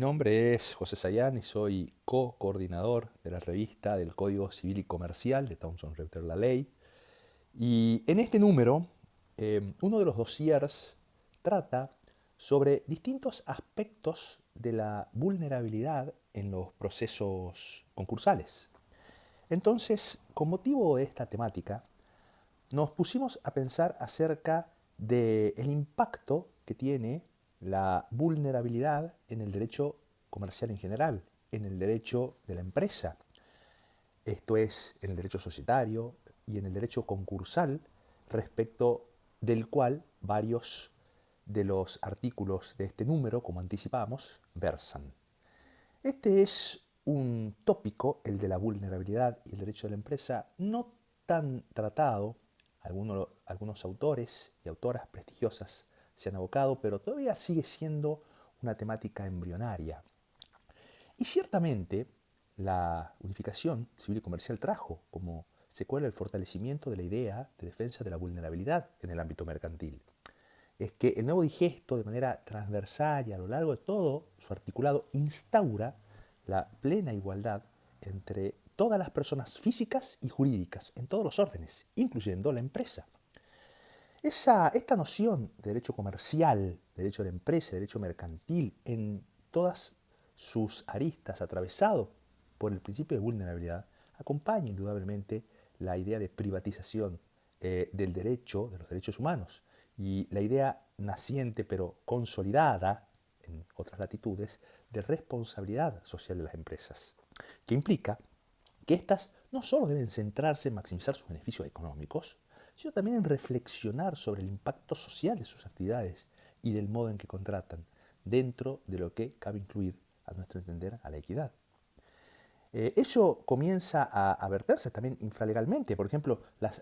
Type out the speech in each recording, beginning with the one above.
nombre es José Sayán y soy co-coordinador de la revista del Código Civil y Comercial de Thomson Reuters La Ley. Y en este número, uno de los dossiers trata sobre distintos aspectos de la vulnerabilidad en los procesos concursales. Entonces, con motivo de esta temática, nos pusimos a pensar acerca del impacto que tiene la vulnerabilidad en el derecho comercial en general, en el derecho de la empresa, esto es, en el derecho societario y en el derecho concursal, respecto del cual varios de los artículos de este número, como anticipamos, versan. Este es un tópico, el de la vulnerabilidad y el derecho de la empresa, no tan tratado. Algunos autores y autoras prestigiosas se han abocado, pero todavía sigue siendo una temática embrionaria. Y ciertamente la unificación civil y comercial trajo como secuela el fortalecimiento de la idea de defensa de la vulnerabilidad en el ámbito mercantil. Es que el nuevo digesto, de manera transversal y a lo largo de todo su articulado, instaura la plena igualdad entre todas las personas físicas y jurídicas, en todos los órdenes, incluyendo la empresa. Esta noción de derecho comercial, derecho de la empresa, derecho mercantil, en todas sus aristas, atravesado por el principio de vulnerabilidad, acompaña indudablemente la idea de privatización del derecho, de los derechos humanos, y la idea naciente pero consolidada en otras latitudes de responsabilidad social de las empresas, que implica que éstas no solo deben centrarse en maximizar sus beneficios económicos, sino también en reflexionar sobre el impacto social de sus actividades y del modo en que contratan, dentro de lo que cabe incluir, a nuestro entender, a la equidad. Ello comienza a verterse también infralegalmente. Por ejemplo, las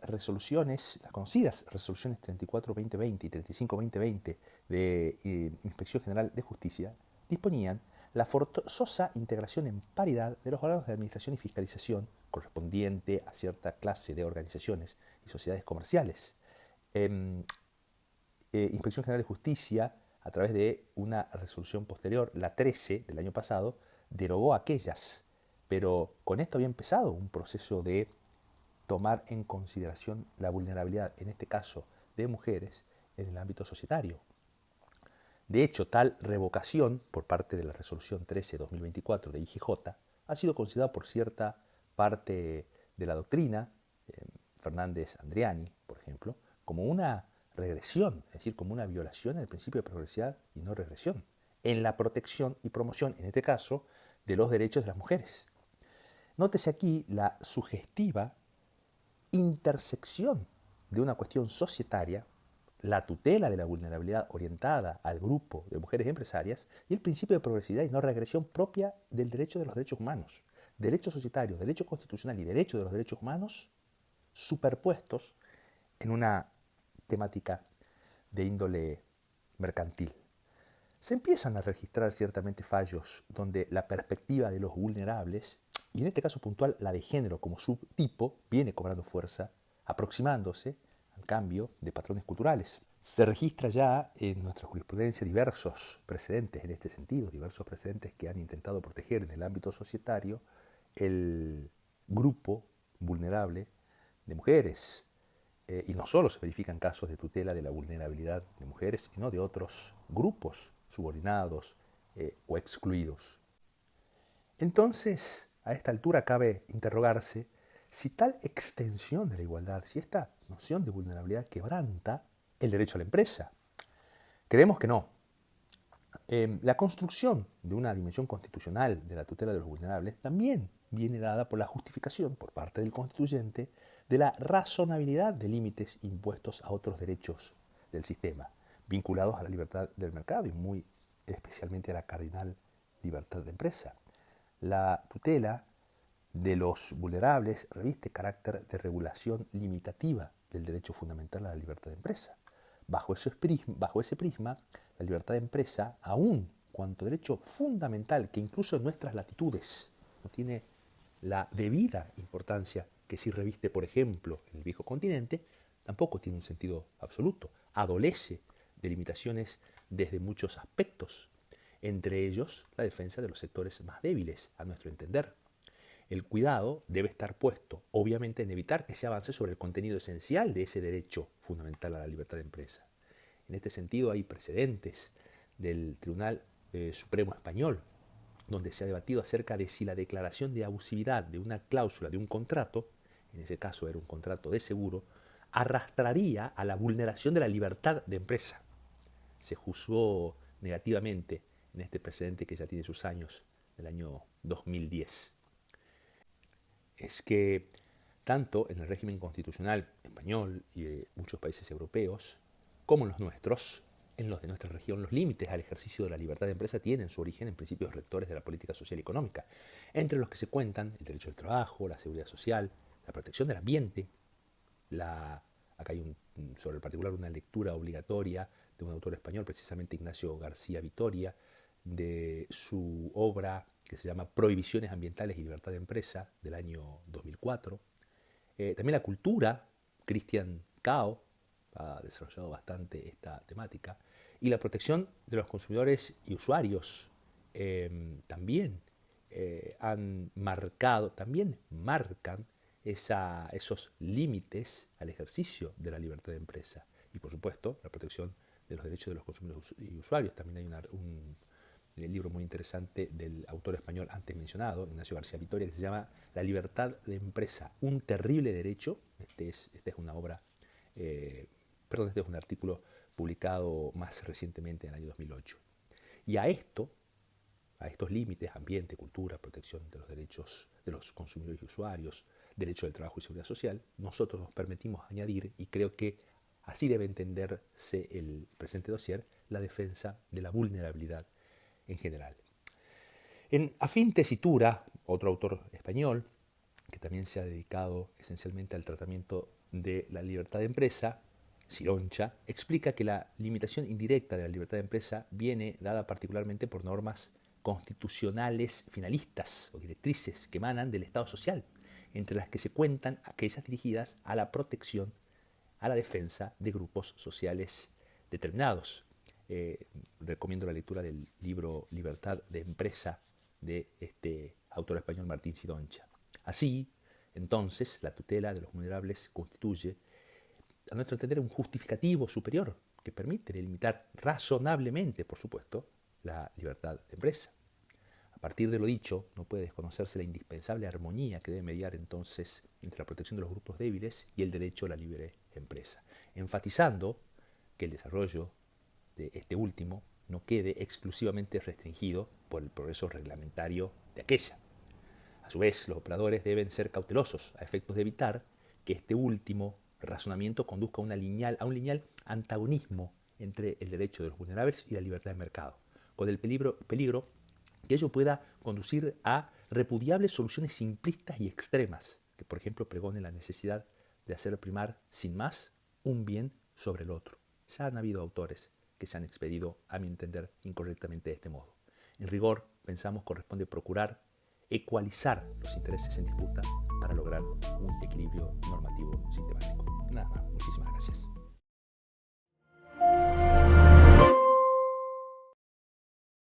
conocidas resoluciones 34-2020 y 35-2020 de Inspección General de Justicia, disponían la forzosa integración en paridad de los órganos de administración y fiscalización correspondiente a cierta clase de organizaciones y sociedades comerciales. Inspección General de Justicia, a través de una resolución posterior, la 13 del año pasado, derogó aquellas, pero con esto había empezado un proceso de tomar en consideración la vulnerabilidad, en este caso de mujeres, en el ámbito societario. De hecho, tal revocación por parte de la resolución 13-2024 de IGJ ha sido considerada por cierta parte de la doctrina, Fernández-Andriani, por ejemplo, como una regresión, es decir, como una violación del principio de progresividad y no regresión, en la protección y promoción, en este caso, de los derechos de las mujeres. Nótese aquí la sugestiva intersección de una cuestión societaria, la tutela de la vulnerabilidad orientada al grupo de mujeres empresarias y el principio de progresividad y no regresión propia del derecho de los derechos humanos. Derecho societario, derecho constitucional y derecho de los derechos humanos superpuestos en una temática de índole mercantil. Se empiezan a registrar ciertamente fallos donde la perspectiva de los vulnerables, y en este caso puntual la de género como subtipo, viene cobrando fuerza, aproximándose al cambio de patrones culturales. Se registra ya en nuestra jurisprudencia diversos precedentes en este sentido, diversos precedentes que han intentado proteger en el ámbito societario el grupo vulnerable de mujeres. Y no solo se verifican casos de tutela de la vulnerabilidad de mujeres, sino de otros grupos subordinados o excluidos. Entonces, a esta altura cabe interrogarse si tal extensión de la igualdad, si esta noción de vulnerabilidad quebranta el derecho a la empresa. Creemos que no. La construcción de una dimensión constitucional de la tutela de los vulnerables también viene dada por la justificación por parte del constituyente de la razonabilidad de límites impuestos a otros derechos del sistema, vinculados a la libertad del mercado y muy especialmente a la cardinal libertad de empresa. La tutela de los vulnerables reviste carácter de regulación limitativa del derecho fundamental a la libertad de empresa. Bajo ese prisma, la libertad de empresa, aun cuanto derecho fundamental que incluso en nuestras latitudes no tiene la debida importancia que sí reviste, por ejemplo, en el viejo continente, tampoco tiene un sentido absoluto. Adolece de limitaciones desde muchos aspectos. entre ellos la defensa de los sectores más débiles, a nuestro entender. El cuidado debe estar puesto, obviamente, en evitar que se avance sobre el contenido esencial de ese derecho fundamental a la libertad de empresa. En este sentido, hay precedentes del Tribunal Supremo Español, donde se ha debatido acerca de si la declaración de abusividad de una cláusula de un contrato, en ese caso era un contrato de seguro, arrastraría a la vulneración de la libertad de empresa. Se juzgó negativamente en este precedente que ya tiene sus años, del año 2010. Es que tanto en el régimen constitucional español y de muchos países europeos, como en los nuestros, en los de nuestra región, los límites al ejercicio de la libertad de empresa tienen su origen en principios rectores de la política social y económica, entre los que se cuentan el derecho al trabajo, la seguridad social, la protección del ambiente. Acá hay sobre el particular una lectura obligatoria de un autor español, precisamente Ignacio García Vitoria, de su obra que se llama Prohibiciones ambientales y libertad de empresa, del año 2004. También la cultura, Christian Cao ha desarrollado bastante esta temática, y la protección de los consumidores y usuarios también marcan esos límites al ejercicio de la libertad de empresa. Y por supuesto, la protección de los derechos de los consumidores y usuarios. También hay un libro muy interesante del autor español antes mencionado, Ignacio García Vitoria, que se llama La libertad de empresa, un terrible derecho. Este es una obra, este es un artículo publicado más recientemente en el año 2008. Y a estos límites, ambiente, cultura, protección de los derechos de los consumidores y usuarios, derecho del trabajo y seguridad social, nosotros nos permitimos añadir, y creo que así debe entenderse el presente dossier, la defensa de la vulnerabilidad en general. En afín tesitura, otro autor español, que también se ha dedicado esencialmente al tratamiento de la libertad de empresa, Sidoncha, explica que la limitación indirecta de la libertad de empresa viene dada particularmente por normas constitucionales finalistas o directrices que emanan del Estado social, entre las que se cuentan aquellas dirigidas a la protección, a la defensa de grupos sociales determinados. Recomiendo la lectura del libro Libertad de Empresa de este autor español Martín Sidoncha. Así, entonces, la tutela de los vulnerables constituye, a nuestro entender, un justificativo superior que permite delimitar razonablemente, por supuesto, la libertad de empresa. A partir de lo dicho, no puede desconocerse la indispensable armonía que debe mediar entonces entre la protección de los grupos débiles y el derecho a la libre empresa, enfatizando que el desarrollo de este último no quede exclusivamente restringido por el progreso reglamentario de aquella. A su vez, los operadores deben ser cautelosos a efectos de evitar que este último razonamiento conduzca a un lineal antagonismo entre el derecho de los vulnerables y la libertad de mercado, con el peligro que ello pueda conducir a repudiables soluciones simplistas y extremas, que por ejemplo pregonen la necesidad de hacer primar sin más un bien sobre el otro. Ya han habido autores que se han expedido, a mi entender, incorrectamente de este modo. En rigor, pensamos corresponde procurar ecualizar los intereses en disputa para lograr un equilibrio normativo sistemático. Nada más, muchísimas gracias.